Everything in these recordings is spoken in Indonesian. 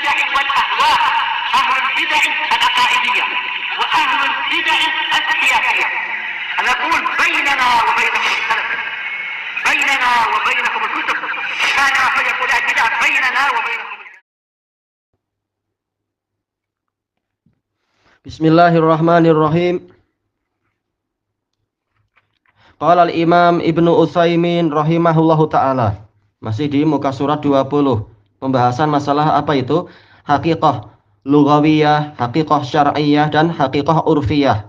البدع والأهواء، أهل البدع العقائدية وأهل البدع السياسية. نقول بيننا وبينكم السلف، بيننا وبينكم الكتب، كان فيقول البدع بيننا وبينكم. Bismillahirrahmanirrahim. Qala al-Imam Ibnu Utsaimin rahimahullahu ta'ala. Masih di muka surat 20. Pembahasan masalah apa itu? Haqiqah lughawiyah, haqiqah syar'iyyah, dan haqiqah urfiyah.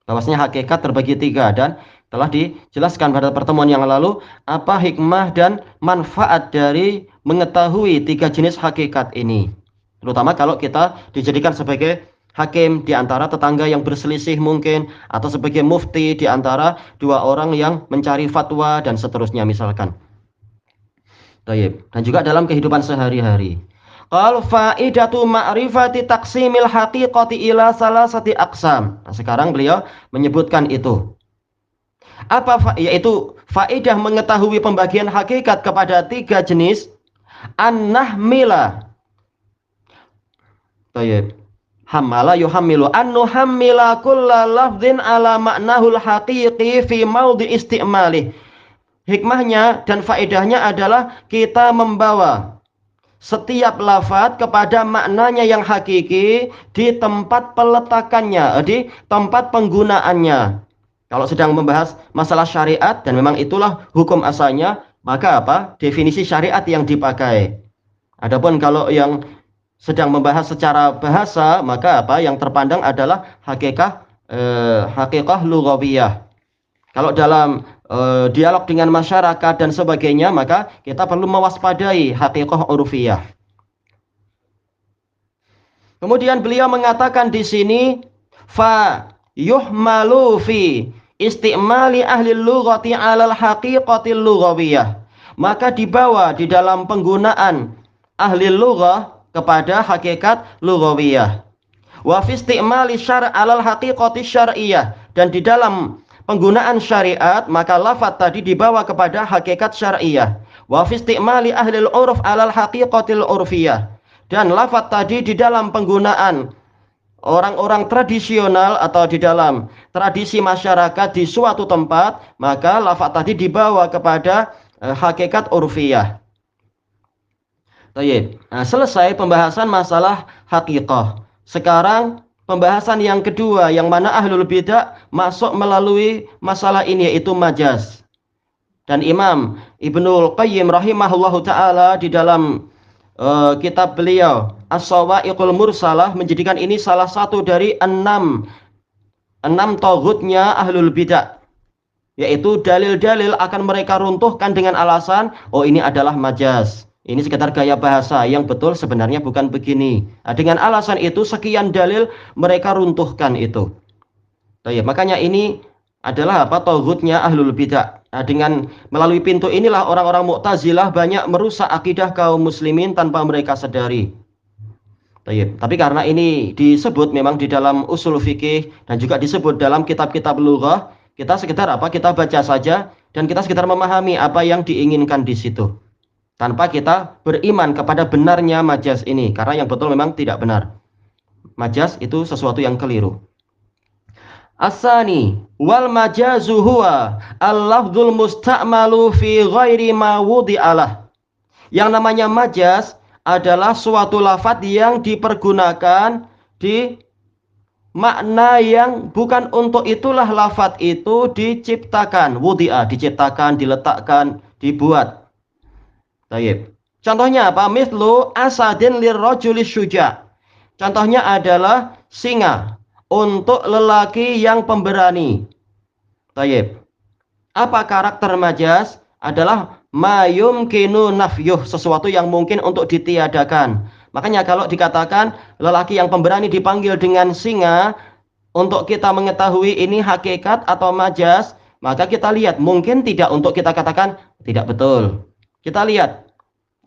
Bahwasanya hakikat terbagi 3 dan telah dijelaskan pada pertemuan yang lalu apa hikmah dan manfaat dari mengetahui 3 jenis hakikat ini. Terutama kalau kita dijadikan sebagai hakim di antara tetangga yang berselisih mungkin, atau sebagai mufti di antara 2 orang yang mencari fatwa dan seterusnya misalkan. Baik. Dan juga dalam kehidupan sehari-hari. Qal faidatu ma'rifati taqsimil haqiqati ila salasati aqsam. Nah, sekarang beliau menyebutkan itu. Yaitu faidah mengetahui pembagian hakikat kepada 3 jenis. An-nahmila. Baik. Hamala yuhammilu an nuhammila kulla lafdhin ala ma'nahul haqiqi fi maudhi isti'malih. Hikmahnya dan faedahnya adalah kita membawa setiap lafaz kepada maknanya yang hakiki di tempat peletakannya, di tempat penggunaannya. Kalau sedang membahas masalah syariat dan memang itulah hukum asalnya, maka apa? Definisi syariat yang dipakai. Adapun kalau yang sedang membahas secara bahasa, maka apa yang terpandang adalah haqiqah lughawiyah. Kalau dalam dialog dengan masyarakat dan sebagainya, maka kita perlu mewaspadai haqiqah urfiyah. Kemudian beliau mengatakan di sini fa yuhmalu fi istimali ahli lughati 'alal haqiqatil lughawiyah. Maka dibawa di dalam penggunaan ahli lughah kepada hakikat lughawiyah. Wa fi istimali syar' 'alal haqiqati syar'iyyah, dan di dalam penggunaan syariat maka lafaz tadi dibawa kepada hakikat syar'iyyah. Wa fi istimali ahli al-'urf 'alal haqiqatil urfiyah, dan lafaz tadi di dalam penggunaan orang-orang tradisional atau di dalam tradisi masyarakat di suatu tempat, maka lafaz tadi dibawa kepada hakikat urfiyah. Nah, selesai pembahasan masalah haqiqah. Sekarang pembahasan yang kedua, yang mana ahlul bidah masuk melalui masalah ini, yaitu majaz. Dan Imam Ibnul Qayyim rahimahullahu ta'ala di dalam kitab beliau As-Sawa'iqul Mursalah menjadikan ini salah satu dari enam taghutnya ahlul bidah, yaitu dalil-dalil akan mereka runtuhkan dengan alasan, oh ini adalah majaz, ini sekedar gaya bahasa, yang betul sebenarnya bukan begini. Nah, dengan alasan itu sekian dalil mereka runtuhkan itu. Makanya ini adalah apa? Taghutnya ahlul bidah. Nah, dengan melalui pintu inilah orang-orang Mu'tazilah banyak merusak akidah kaum muslimin tanpa mereka sadari. Tapi karena ini disebut memang di dalam usul fikih dan juga disebut dalam kitab-kitab lughah, kita sekedar apa? Kita baca saja dan kita sekedar memahami apa yang diinginkan di situ, tanpa kita beriman kepada benarnya majaz ini, karena yang betul memang tidak benar. Majaz itu sesuatu yang keliru. As-sani wal majazu huwa al-lafdzul musta'malu fi ghairi ma wudi'alah. Yang namanya majaz adalah suatu lafaz yang dipergunakan di makna yang bukan untuk itulah lafaz itu diciptakan. Wudi'ah, diciptakan, diletakkan, dibuat. Contohnya apa? Mithlu asadin lirrajuli syuja'. Contohnya adalah singa untuk lelaki yang pemberani. Apa karakter majaz? Adalah ma yumkinu nafyuh, sesuatu yang mungkin untuk ditiadakan. Makanya kalau dikatakan lelaki yang pemberani dipanggil dengan singa, untuk kita mengetahui ini hakikat atau majaz, maka kita lihat, mungkin tidak untuk kita katakan tidak betul. Kita lihat,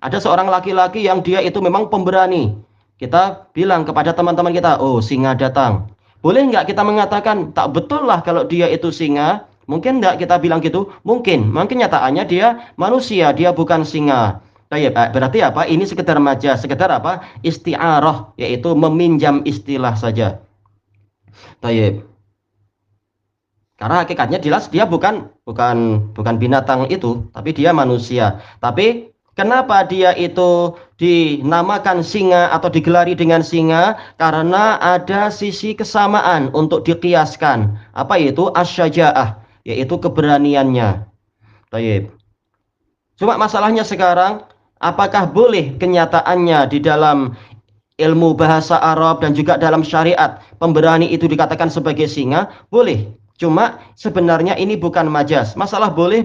ada seorang laki-laki yang dia itu memang pemberani. Kita bilang kepada teman-teman kita, oh singa datang. Boleh nggak kita mengatakan, tak betul lah kalau dia itu singa? Mungkin nggak kita bilang gitu? Mungkin. Mungkin nyataannya dia manusia, dia bukan singa. Berarti apa? Ini sekedar majaz, sekedar apa? Isti'arah, yaitu meminjam istilah saja. Tayyib. Karena hakikatnya jelas dia bukan binatang itu, tapi dia manusia. Tapi kenapa dia itu dinamakan singa atau digelari dengan singa? Karena ada sisi kesamaan untuk dikiaskan. Apa itu? Asy-syaja'ah, yaitu keberaniannya. Tayyib. Cuma masalahnya sekarang, apakah boleh kenyataannya di dalam ilmu bahasa Arab dan juga dalam syariat pemberani itu dikatakan sebagai singa? Boleh. Cuma sebenarnya ini bukan majaz. Masalah boleh.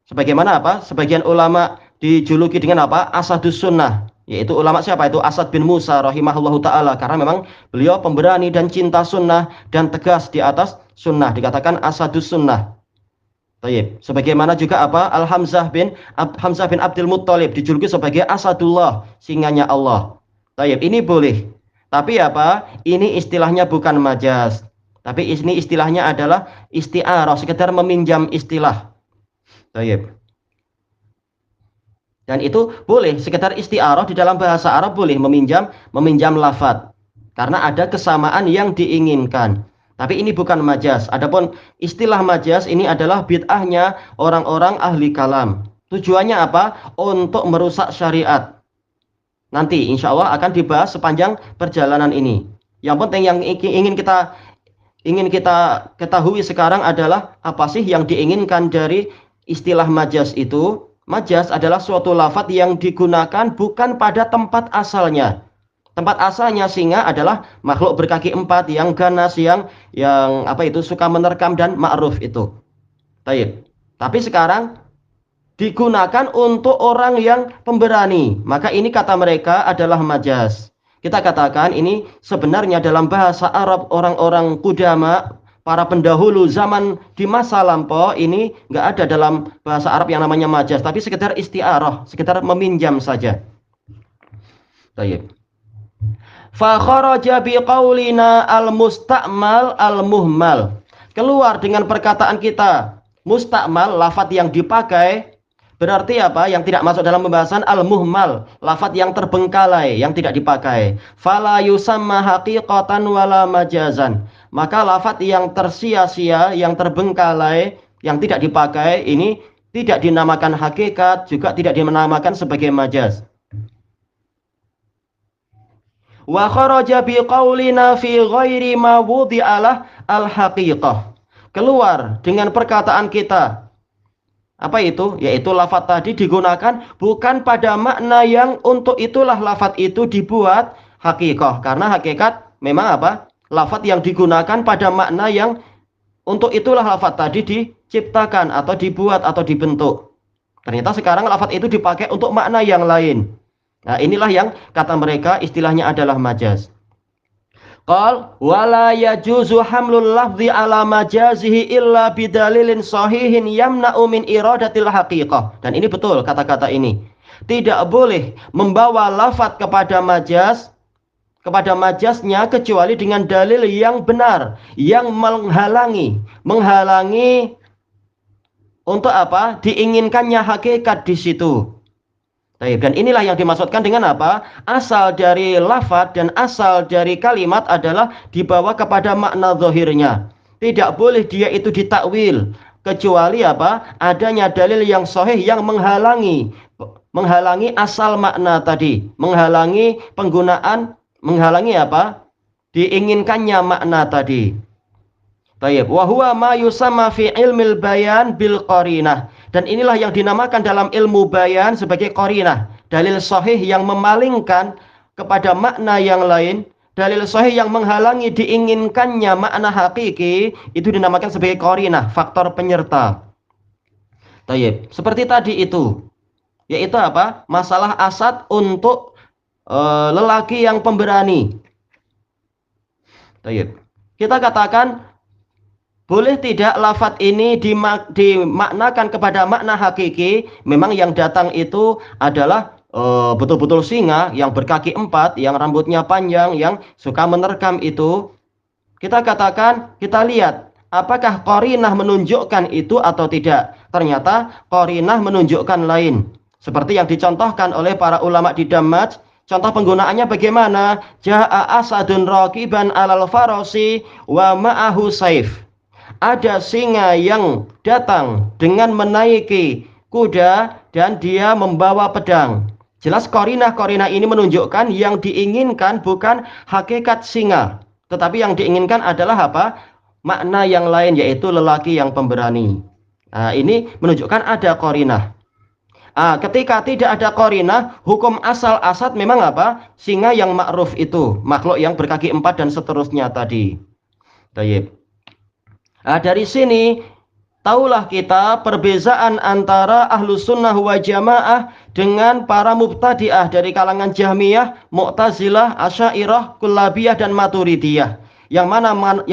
Sebagaimana apa? Sebagian ulama dijuluki dengan apa? Asadus sunnah. Yaitu ulama siapa itu? Asad bin Musa rahimahullahu ta'ala. Karena memang beliau pemberani dan cinta sunnah dan tegas di atas sunnah. Dikatakan asadus sunnah. Tayyib. Sebagaimana juga apa? Hamzah bin Abdul Muttalib dijuluki sebagai Asadullah, singanya Allah. Tayyib. Ini boleh. Tapi apa? Ini istilahnya bukan majaz. Tapi ini istilahnya adalah isti'arah, sekedar meminjam istilah. Tayyib. Dan itu boleh, sekedar isti'arah di dalam bahasa Arab boleh meminjam lafadz. Karena ada kesamaan yang diinginkan. Tapi ini bukan majaz. Adapun istilah majaz ini adalah bid'ahnya orang-orang ahli kalam. Tujuannya apa? Untuk merusak syariat. Nanti insya Allah akan dibahas sepanjang perjalanan ini. Yang penting yang ingin kita ketahui sekarang adalah apa sih yang diinginkan dari istilah majaz itu. Majaz adalah suatu lafadz yang digunakan bukan pada tempat asalnya. Tempat asalnya singa adalah makhluk berkaki 4 yang ganas, yang apa itu suka menerkam dan ma'ruf itu. Tayyib. Tapi sekarang digunakan untuk orang yang pemberani. Maka ini kata mereka adalah majaz. Kita katakan ini sebenarnya dalam bahasa Arab orang-orang kudama, para pendahulu zaman di masa lampau ini nggak ada dalam bahasa Arab yang namanya majaz, tapi sekedar isti'arah, sekedar meminjam saja. Tayyib. Fa kharaja biqaulina al-musta'mal al-muhmal. Keluar dengan perkataan kita musta'mal, lafadz yang dipakai. Berarti apa? Yang tidak masuk dalam pembahasan al-muhmal, lafadz yang terbengkalai, yang tidak dipakai. Fala yusamma haqiqatan wala majazan. Maka lafadz yang tersia-sia, yang terbengkalai, yang tidak dipakai ini tidak dinamakan hakikat, juga tidak dinamakan sebagai majaz. Wa kharaja biqaulina fi ghairi ma wudi'alah al-haqiqah. Keluar dengan perkataan kita. Apa itu? Yaitu lafadz tadi digunakan bukan pada makna yang untuk itulah lafadz itu dibuat hakikah. Karena hakikat memang apa? Lafadz yang digunakan pada makna yang untuk itulah lafadz tadi diciptakan atau dibuat atau dibentuk. Ternyata sekarang lafadz itu dipakai untuk makna yang lain. Nah, inilah yang kata mereka istilahnya adalah majaz. Qal wala yajuzu hamlul lafzi ala majazihi illa bidalilin sahihin yamna'u min iradatil haqiqah. Dan ini betul kata-kata ini. Tidak boleh membawa lafadz kepada majaznya kecuali dengan dalil yang benar, yang menghalangi untuk apa? Diinginkannya hakikat di situ. Dan inilah yang dimaksudkan dengan apa? Asal dari lafadz dan asal dari kalimat adalah dibawa kepada makna zahirnya. Tidak boleh dia itu ditakwil kecuali apa? Adanya dalil yang sahih yang menghalangi asal makna tadi, menghalangi apa? Diinginkannya makna tadi. Baik, wa huwa ma yusamma fi ilmil bayan bil qarinah. Dan inilah yang dinamakan dalam ilmu bayan sebagai qarinah, dalil sahih yang memalingkan kepada makna yang lain, dalil sahih yang menghalangi diinginkannya makna hakiki, itu dinamakan sebagai qarinah, faktor penyerta. Baik, seperti tadi itu, yaitu apa? Masalah asad untuk lelaki yang pemberani. Baik, kita katakan boleh tidak lafadz ini dimaknakan kepada makna hakiki? Memang yang datang itu adalah betul-betul singa yang berkaki 4, yang rambutnya panjang, yang suka menerkam itu. Kita katakan, kita lihat apakah qarinah menunjukkan itu atau tidak. Ternyata qarinah menunjukkan lain. Seperti yang dicontohkan oleh para ulama di Dammaj. Contoh penggunaannya bagaimana? Ja'a asadun raqiban alal farasi wa ma'ahu saif. Ada singa yang datang dengan menaiki kuda dan dia membawa pedang. Jelas korinah-korinah ini menunjukkan yang diinginkan bukan hakikat singa, tetapi yang diinginkan adalah apa? Makna yang lain, yaitu lelaki yang pemberani. Nah, ini menunjukkan ada korinah. Ketika tidak ada korinah, hukum asal asad memang apa? Singa yang ma'ruf itu, makhluk yang berkaki 4 dan seterusnya tadi. Baik. Dari sini taulah kita perbezaan antara ahlus sunnah wal jamaah dengan para mubtadi'ah dari kalangan Jahmiyah, Mu'tazilah, Asy'ariyah, Kullabiyah dan Maturidiyah. Yang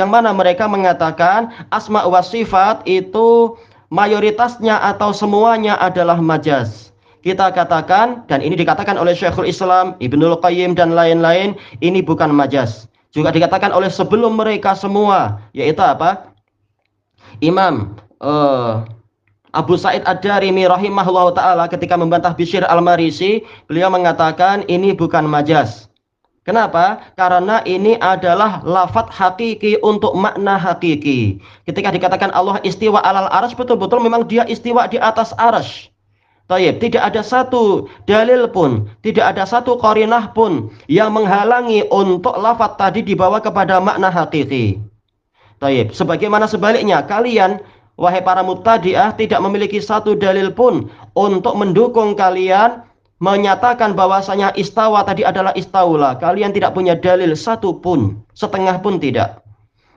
mana mereka mengatakan asma wa sifat itu mayoritasnya atau semuanya adalah majaz. Kita katakan, dan ini dikatakan oleh Syekhul Islam, Ibnul Qayyim dan lain-lain, ini bukan majaz. Juga dikatakan oleh sebelum mereka semua, yaitu apa? Imam Abu Sa'id Ad-Darimi rahimahullah ta'ala ketika membantah Bishr Al-Marisi, beliau mengatakan ini bukan majaz. Kenapa? Karena ini adalah lafadz hakiki untuk makna hakiki. Ketika dikatakan Allah istiwa alal arsy, betul-betul memang dia istiwa di atas arsy. Taib, tidak ada satu dalil pun, tidak ada satu qarinah pun yang menghalangi untuk lafadz tadi dibawa kepada makna hakiki. Taib, sebagaimana sebaliknya, kalian wahai para mubtadi'ah tidak memiliki satu dalil pun untuk mendukung kalian menyatakan bahwasanya istawa tadi adalah istaula. Kalian tidak punya dalil satu pun, setengah pun tidak.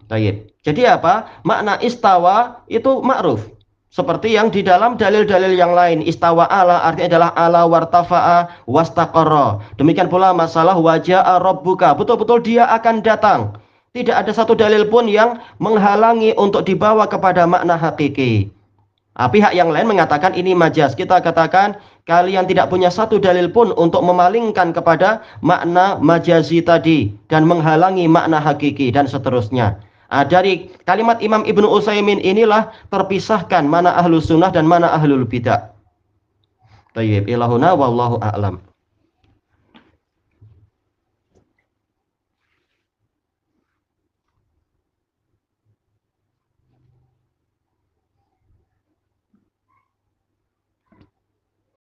Baik. Jadi apa? Makna istawa itu ma'ruf. Seperti yang di dalam dalil-dalil yang lain. Istawa ala artinya adalah ala wartafa'a wastaqarra. Demikian pula masalah waja'a rabbuka. Betul-betul dia akan datang. Tidak ada satu dalil pun yang menghalangi untuk dibawa kepada makna hakiki. Pihak yang lain mengatakan ini majaz. Kita katakan kalian tidak punya satu dalil pun untuk memalingkan kepada makna majazi tadi dan menghalangi makna hakiki dan seterusnya. Dari kalimat Imam Ibnu Utsaimin inilah terpisahkan mana ahlus sunnah dan mana ahlul bidah. Tayyib, ilahuna wallahu a'lam.